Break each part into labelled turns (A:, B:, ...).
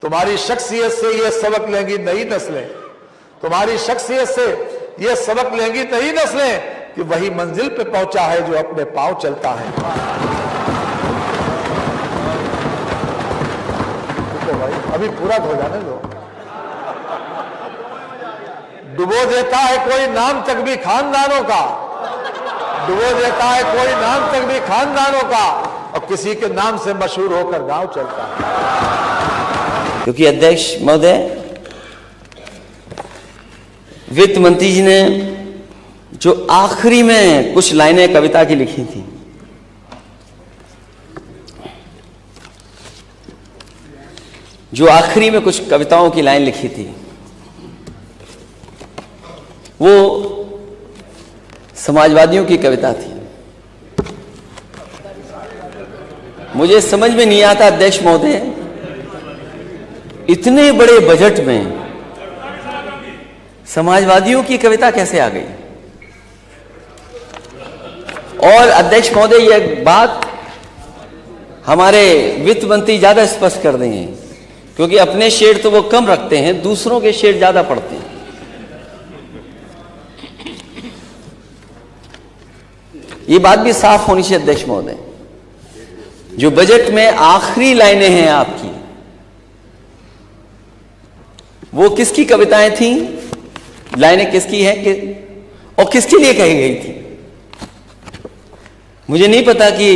A: तुम्हारी शख्सियत से ये सबक लेंगी नई नस्लें, तुम्हारी शख्सियत से ये सबक लेंगी नई नस्लें कि वही मंजिल पे पहुंचा है जो अपने पांव चलता है। तो भाई अभी पूरा हो जाने दो। डुबो देता है कोई नाम तक भी खानदानों का, डुबो देता है कोई नाम तक भी खानदानों का, और किसी के नाम से मशहूर होकर गांव चलता है।
B: क्योंकि अध्यक्ष महोदय, वित्त मंत्री जी ने जो आखिरी में कुछ लाइनें कविता की लिखी थी, जो आखिरी में कुछ कविताओं की लाइन लिखी थी, वो समाजवादियों की कविता थी। मुझे समझ में नहीं आता अध्यक्ष महोदय, इतने बड़े बजट में समाजवादियों की कविता कैसे आ गई। और अध्यक्ष महोदय, यह बात हमारे वित्त मंत्री ज्यादा स्पष्ट कर देंगे, क्योंकि अपने शेर तो वो कम रखते हैं, दूसरों के शेर ज्यादा पढ़ते हैं। ये बात भी साफ होनी चाहिए अध्यक्ष महोदय, जो बजट में आखिरी लाइनें हैं आपकी, वो किसकी कविताएं थी, लाइनें किसकी हैं और किसके लिए कही गई थी। मुझे नहीं पता कि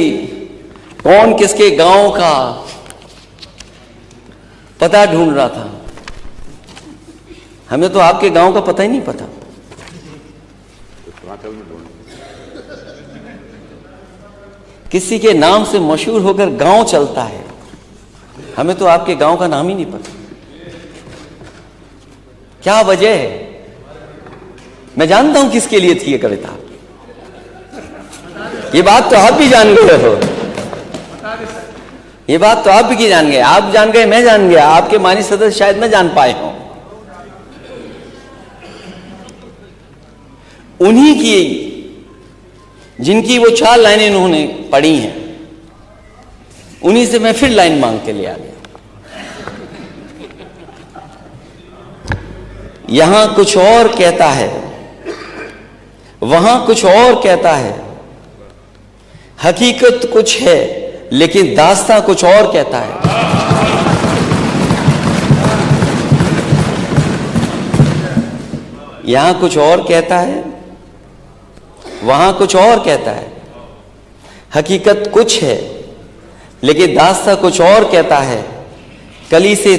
B: कौन किसके गांव का पता ढूंढ रहा था। हमें तो आपके गांव का पता ही नहीं पता। किसी के नाम से मशहूर होकर गांव चलता है, हमें तो आपके गांव का नाम ही नहीं पता। क्या वजह है? मैं जानता हूं किसके लिए थी ये कविता। ये बात तो आप भी जान गए हो, ये बात तो आप भी जान गए। आप जान गए, मैं जान गया, आपके माननीय सदस्य शायद न जान पाए हों। उन्हीं की, जिनकी वो 4 लाइनें उन्होंने पढ़ी हैं, उन्हीं से मैं फिर लाइन मांग के ले आ गया। यहां कुछ और कहता है, वहां कुछ और कहता है, हकीकत कुछ है लेकिन दास्तां कुछ और कहता है। यहां कुछ और कहता है, वहां कुछ और कहता है, हकीकत कुछ है लेकिन दास्तां कुछ और कहता है। कली से